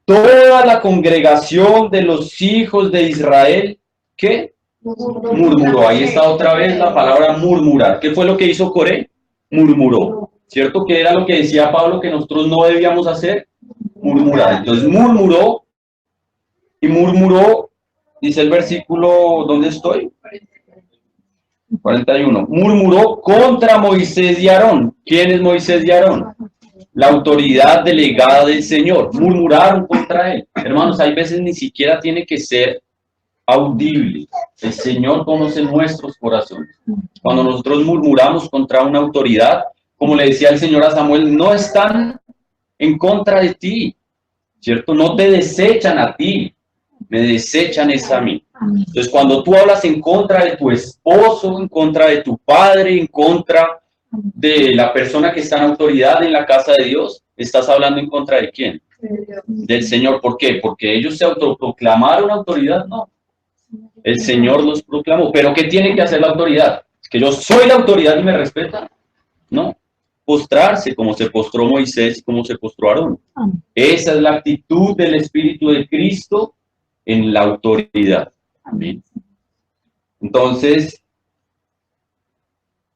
toda la congregación de los hijos de Israel, ¿qué? Murmuró. Ahí está otra vez la palabra murmurar. ¿Qué fue lo que hizo Coré? Murmuró. ¿Cierto? ¿Qué era lo que decía Pablo que nosotros no debíamos hacer? Murmurar. Entonces murmuró, y murmuró, dice el versículo, ¿dónde estoy? 41. Murmuró contra Moisés y Aarón. ¿Quién es Moisés y Aarón? La autoridad delegada del Señor. Murmuraron contra él. Hermanos, hay veces ni siquiera tiene que ser audible. El Señor conoce nuestros corazones. Cuando nosotros murmuramos contra una autoridad, como le decía el Señor a Samuel, no están en contra de ti, ¿cierto? No te desechan a ti, me desechan es a mí. Entonces, cuando tú hablas en contra de tu esposo, en contra de tu padre, en contra de la persona que está en autoridad en la casa de Dios, estás hablando en contra de quién? Del Señor. ¿Por qué? Porque ellos se autoproclamaron autoridad, no. El Señor los proclamó. ¿Pero qué tiene que hacer la autoridad? ¿Es que yo soy la autoridad y me respeta? No. Postrarse como se postró Moisés y como se postró Aarón. Esa es la actitud del Espíritu de Cristo en la autoridad. Amén. Entonces,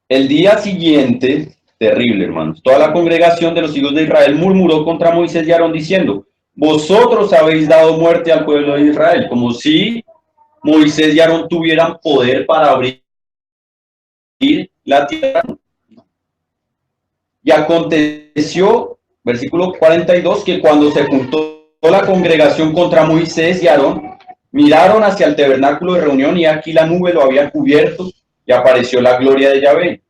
el día siguiente, terrible, hermanos, toda la congregación de los hijos de Israel murmuró contra Moisés y Aarón diciendo: vosotros habéis dado muerte al pueblo de Israel, como si Moisés y Aarón tuvieran poder para abrir la tierra. Y aconteció, versículo 42, que cuando se juntó la congregación contra Moisés y Aarón, miraron hacia el tabernáculo de reunión y aquí la nube lo había cubierto y apareció la gloria de Yahvé.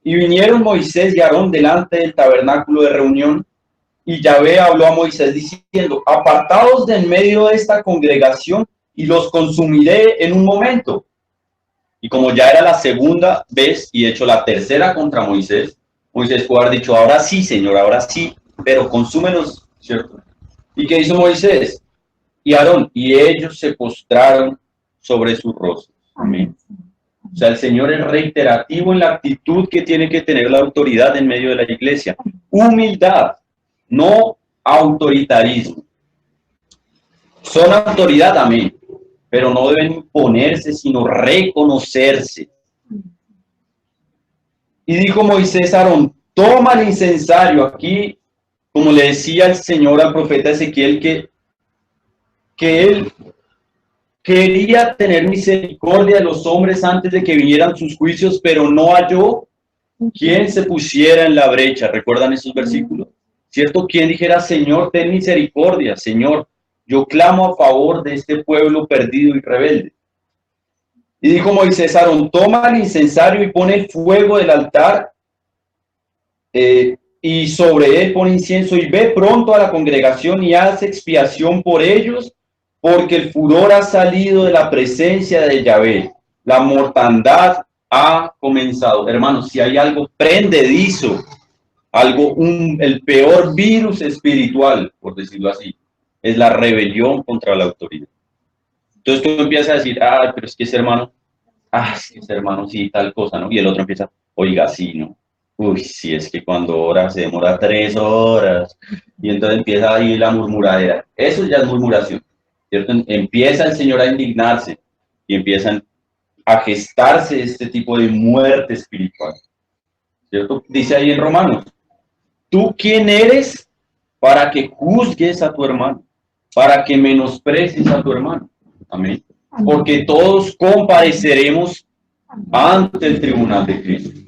Y vinieron Moisés y Aarón delante del tabernáculo de reunión y Yahvé habló a Moisés diciendo: apartaos de en medio de esta congregación y los consumiré en un momento. Y como ya era la segunda vez y hecho la tercera contra Moisés, Moisés pudo haber dicho: ahora sí, Señor, ahora sí, pero consúmenos, ¿cierto? ¿Y qué hizo Moisés y Aarón? Y ellos se postraron sobre sus rostros. Amén. O sea, el Señor es reiterativo en la actitud que tiene que tener la autoridad en medio de la iglesia. Humildad, no autoritarismo. Son autoridad, amén, pero no deben imponerse, sino reconocerse. Y dijo Moisés a Aarón: toma el incensario. Aquí, como le decía el Señor al profeta Ezequiel, que él quería tener misericordia de los hombres antes de que vinieran sus juicios, pero no halló quien se pusiera en la brecha. ¿Recuerdan esos versículos? ¿Cierto? Quien dijera: Señor, ten misericordia, Señor, yo clamo a favor de este pueblo perdido y rebelde. Y dijo Moisés a Aarón: toma el incensario y pone el fuego del altar y sobre él pone incienso y ve pronto a la congregación y hace expiación por ellos, porque el furor ha salido de la presencia de Yahvé. La mortandad ha comenzado. Hermanos, si hay algo prendedizo, el peor virus espiritual, por decirlo así, es la rebelión contra la autoridad. Entonces tú empiezas a decir: ah, pero es que ese hermano, sí, tal cosa, ¿no? Y el otro empieza: oiga, sí, ¿no? Uy, sí, es que cuando ora se demora 3 horas. Y entonces empieza ahí la murmuradera. Eso ya es murmuración, ¿cierto? Empieza el Señor a indignarse y empiezan a gestarse este tipo de muerte espiritual, ¿cierto? Dice ahí en Romanos: ¿tú quién eres para que juzgues a tu hermano? Para que menosprecies a tu hermano. Amén. Porque todos compareceremos ante el tribunal de Cristo.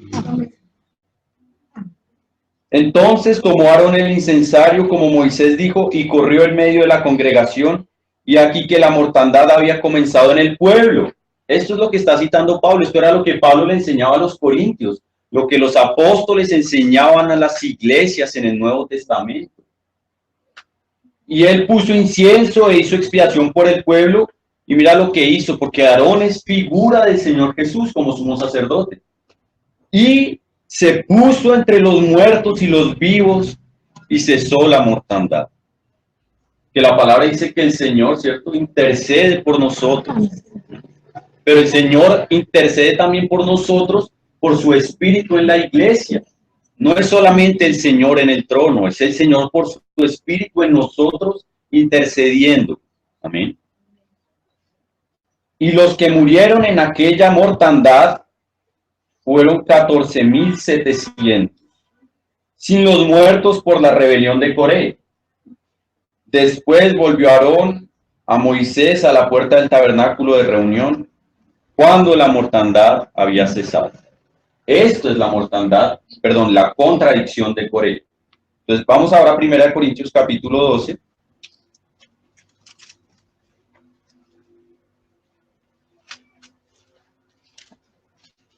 Entonces tomó Aarón el incensario, como Moisés dijo, y corrió en medio de la congregación, y aquí que la mortandad había comenzado en el pueblo. Esto es lo que está citando Pablo. Esto era lo que Pablo le enseñaba a los corintios, lo que los apóstoles enseñaban a las iglesias en el Nuevo Testamento. Y él puso incienso e hizo expiación por el pueblo, y mira lo que hizo, porque Aarón es figura del Señor Jesús como sumo sacerdote. Y se puso entre los muertos y los vivos y cesó la mortandad. Que la palabra dice que el Señor, ¿cierto?, intercede por nosotros. Pero el Señor intercede también por nosotros, por su Espíritu en la iglesia. No es solamente el Señor en el trono, es el Señor por su Espíritu en nosotros intercediendo. Amén. Y los que murieron en aquella mortandad fueron 14,700, sin los muertos por la rebelión de Coré. Después volvió Aarón a Moisés a la puerta del tabernáculo de reunión, cuando la mortandad había cesado. Esto es la mortandad, perdón, la contradicción de Coré. Entonces vamos ahora a 1 Corintios capítulo 12.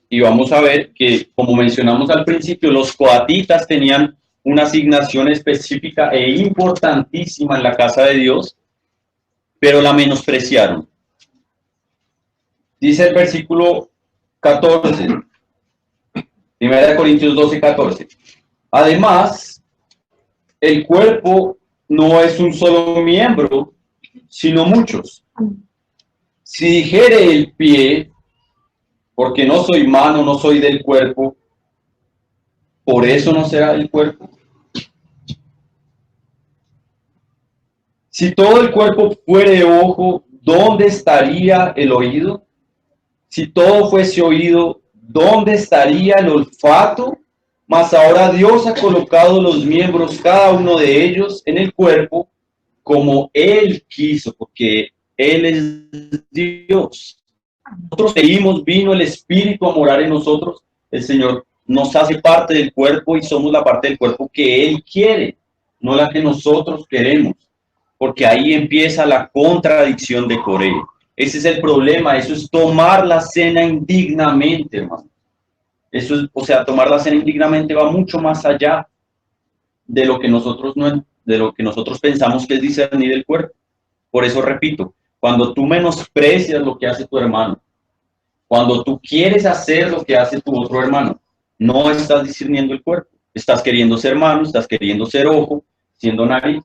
Y vamos a ver que, como mencionamos al principio, los coatitas tenían una asignación específica e importantísima en la casa de Dios, pero la menospreciaron. Dice el versículo 14: Primera Corintios 12:14. Además, el cuerpo no es un solo miembro, sino muchos. Si dijere el pie, porque no soy mano, no soy del cuerpo, por eso no será del cuerpo. Si todo el cuerpo fuere ojo, ¿dónde estaría el oído? Si todo fuese oído, ¿dónde estaría el olfato? Mas ahora Dios ha colocado los miembros, cada uno de ellos, en el cuerpo, como Él quiso, porque Él es Dios. Nosotros pedimos, vino el Espíritu a morar en nosotros, el Señor nos hace parte del cuerpo y somos la parte del cuerpo que Él quiere, no la que nosotros queremos, porque ahí empieza la contradicción de Coré. Ese es el problema, eso es tomar la cena indignamente, hermano. Eso es, o sea, tomar la cena indignamente va mucho más allá de lo que nosotros no, de lo que nosotros pensamos que es discernir el cuerpo. Por eso repito, cuando tú menosprecias lo que hace tu hermano, cuando tú quieres hacer lo que hace tu otro hermano, no estás discerniendo el cuerpo. Estás queriendo ser mano, estás queriendo ser ojo, siendo nariz.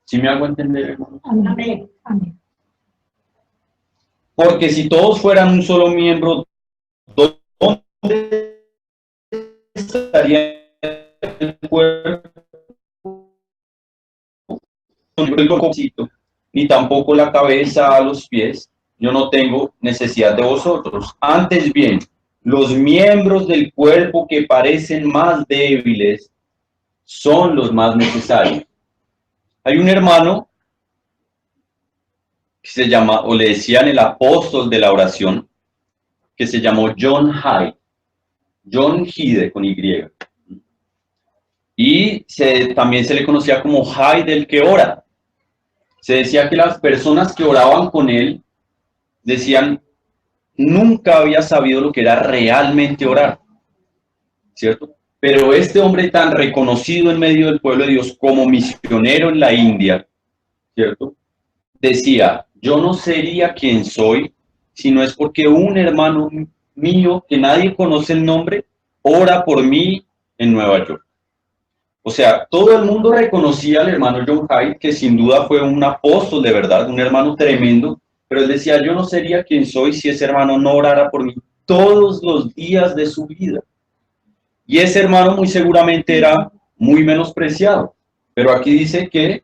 ¿Sí me hago entender, hermano? Amén. Amén. Porque si todos fueran un solo miembro, ¿dónde estaría el cuerpo? El cocito, ni tampoco la cabeza a los pies. Yo no tengo necesidad de vosotros. Antes bien, los miembros del cuerpo que parecen más débiles son los más necesarios. Hay un hermano que se llama, o le decían el apóstol de la oración, que se llamó John Hyde. John Hyde con Y. Y también se le conocía como Hyde el que ora. Se decía que las personas que oraban con él decían, nunca había sabido lo que era realmente orar, ¿cierto? Pero este hombre tan reconocido en medio del pueblo de Dios como misionero en la India, ¿cierto? Decía, yo no sería quien soy si no es porque un hermano mío, que nadie conoce el nombre, ora por mí en Nueva York. O sea, todo el mundo reconocía al hermano John Hyde, que sin duda fue un apóstol de verdad, un hermano tremendo, pero él decía, yo no sería quien soy si ese hermano no orara por mí todos los días de su vida. Y ese hermano muy seguramente era muy menospreciado. Pero aquí dice que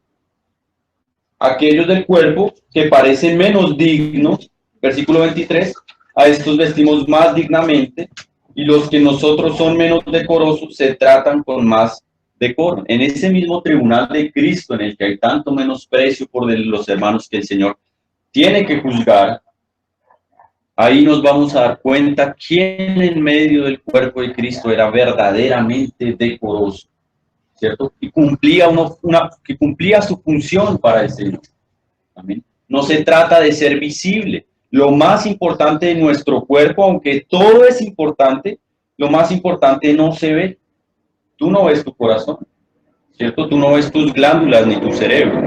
aquellos del cuerpo que parecen menos dignos, versículo 23, a estos vestimos más dignamente, y los que nosotros son menos decorosos se tratan con más decoro. En ese mismo tribunal de Cristo en el que hay tanto menosprecio por los hermanos que el Señor tiene que juzgar, ahí nos vamos a dar cuenta quién en medio del cuerpo de Cristo era verdaderamente decoroso, ¿cierto? Y que cumplía su función para el Señor. Amén. No se trata de ser visible. Lo más importante de nuestro cuerpo, aunque todo es importante, lo más importante no se ve. Tú no ves tu corazón, ¿cierto? Tú no ves tus glándulas ni tu cerebro.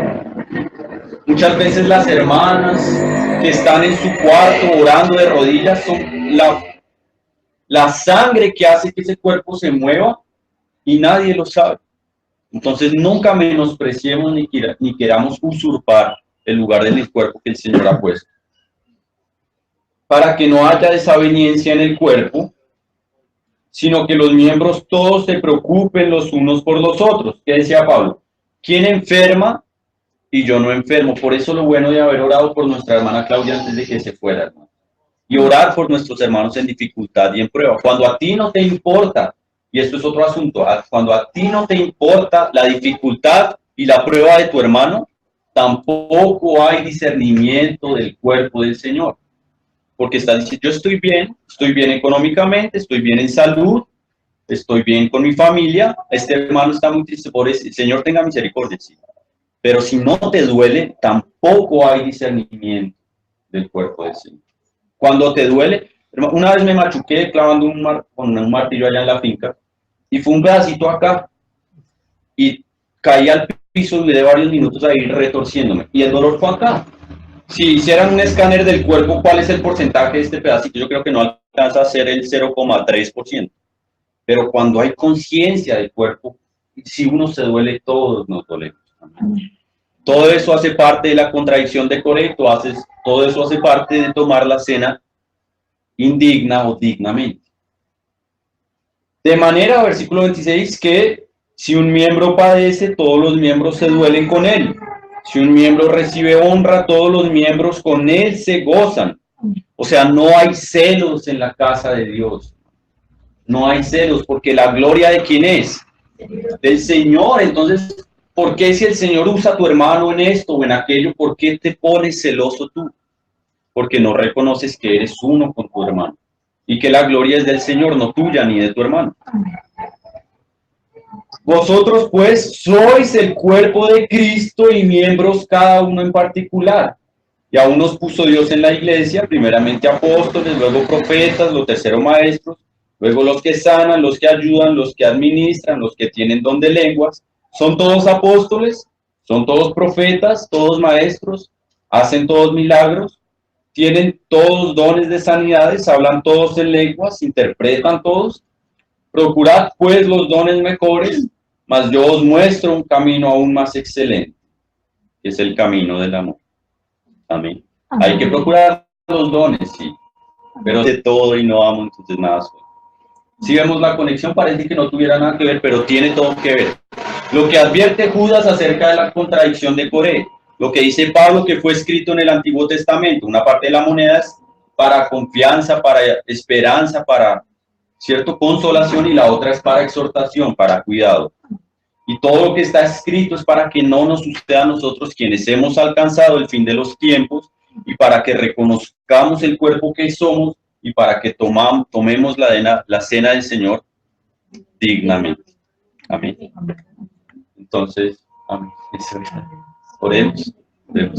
Muchas veces las hermanas que están en su cuarto orando de rodillas son la sangre que hace que ese cuerpo se mueva y nadie lo sabe. Entonces nunca menospreciemos ni queramos usurpar el lugar del cuerpo que el Señor ha puesto. Para que no haya desaveniencia en el cuerpo, sino que los miembros todos se preocupen los unos por los otros. ¿Qué decía Pablo? ¿Quién enferma? Y yo no enfermo. Por eso lo bueno de haber orado por nuestra hermana Claudia antes de que se fuera, hermano. Y orar por nuestros hermanos en dificultad y en prueba. Cuando a ti no te importa, y esto es otro asunto, cuando a ti no te importa la dificultad y la prueba de tu hermano, tampoco hay discernimiento del cuerpo del Señor. Porque está diciendo, yo estoy bien económicamente, estoy bien en salud, estoy bien con mi familia, este hermano está muy triste, por eso, el Señor tenga misericordia, sí. Pero si no te duele, tampoco hay discernimiento del cuerpo del Señor. Cuando te duele, una vez me machuqué clavando con un martillo allá en la finca, y fue un pedacito acá, y caí al piso y duré varios minutos ahí retorciéndome, y el dolor fue acá. Si hicieran un escáner del cuerpo, ¿cuál es el porcentaje de este pedacito? Yo creo que no alcanza a ser el 0,3%. pero cuando hay conciencia del cuerpo, si uno se duele, todos nos dolemos. Amén. Todo eso hace parte de la contradicción de Coré, todo eso hace parte de tomar la cena indigna o dignamente. De manera, versículo 26, que si un miembro padece, todos los miembros se duelen con él. Si un miembro recibe honra, todos los miembros con él se gozan. O sea, no hay celos en la casa de Dios. No hay celos, porque la gloria de ¿quién es? Del Señor. Entonces, ¿por qué si el Señor usa a tu hermano en esto o en aquello, por qué te pones celoso tú? Porque no reconoces que eres uno con tu hermano y que la gloria es del Señor, no tuya ni de tu hermano. Vosotros pues sois el cuerpo de Cristo y miembros cada uno en particular. Y aún nos puso Dios en la iglesia, primeramente apóstoles, luego profetas, los terceros maestros, luego los que sanan, los que ayudan, los que administran, los que tienen don de lenguas. ¿Son todos apóstoles? ¿Son todos profetas? ¿Todos maestros? ¿Hacen todos milagros? ¿Tienen todos dones de sanidades? ¿Hablan todos en lenguas? ¿Interpretan todos? Procurad pues los dones mejores, mas yo os muestro un camino aún más excelente, que es el camino del amor. Amén. Hay que procurar los dones, sí, pero de todo y no amo, entonces nada soy. Si vemos la conexión, parece que no tuviera nada que ver, pero tiene todo que ver. Lo que advierte Judas acerca de la contradicción de Coré, lo que dice Pablo que fue escrito en el Antiguo Testamento, una parte de la moneda es para confianza, para esperanza, para cierto consolación, y la otra es para exhortación, para cuidado. Y todo lo que está escrito es para que no nos suceda a nosotros quienes hemos alcanzado el fin de los tiempos, y para que reconozcamos el cuerpo que somos y para que tomemos la cena del Señor dignamente. Amén. Entonces, amén. Oremos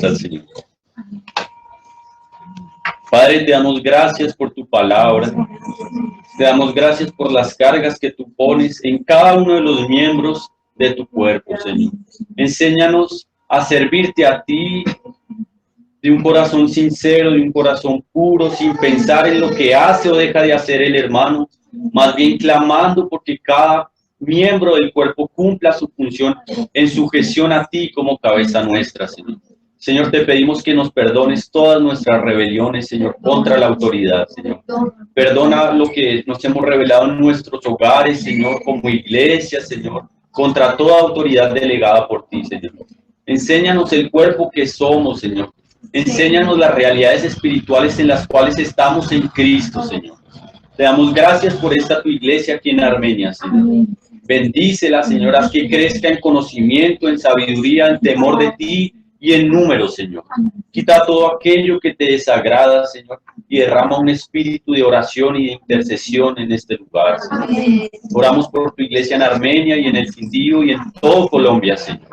al Señor. Padre, te damos gracias por tu palabra. Te damos gracias por las cargas que tú pones en cada uno de los miembros de tu cuerpo, Señor. Enséñanos a servirte a ti de un corazón sincero, de un corazón puro, sin pensar en lo que hace o deja de hacer el hermano, más bien clamando porque cada miembro del cuerpo cumpla su función en sujeción a ti como cabeza nuestra, Señor. Señor, te pedimos que nos perdones todas nuestras rebeliones, Señor, contra la autoridad, Señor. Perdona lo que nos hemos revelado en nuestros hogares, Señor, como iglesia, Señor, contra toda autoridad delegada por ti, Señor. Enséñanos el cuerpo que somos, Señor. Enséñanos las realidades espirituales en las cuales estamos en Cristo, Señor. Te damos gracias por esta tu iglesia aquí en Armenia, Señor. Bendícela, Señor, haz que crezca en conocimiento, en sabiduría, en temor de ti y en número, Señor. Quita todo aquello que te desagrada, Señor, y derrama un espíritu de oración y de intercesión en este lugar, Señor. Oramos por tu iglesia en Armenia y en el Quindío y en todo Colombia, Señor.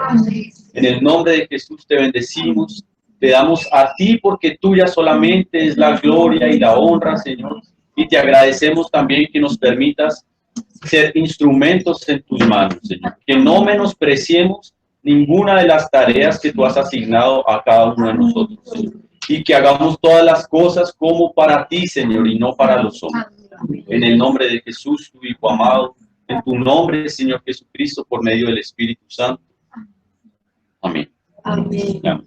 En el nombre de Jesús te bendecimos. Te damos a ti porque tuya solamente es la gloria y la honra, Señor. Y te agradecemos también que nos permitas ser instrumentos en tus manos, Señor. Que no menospreciemos ninguna de las tareas que tú has asignado a cada uno de nosotros, Señor. Y que hagamos todas las cosas como para ti, Señor, y no para los hombres. En el nombre de Jesús, tu Hijo amado, en tu nombre, Señor Jesucristo, por medio del Espíritu Santo. Amén. Amén. Amén.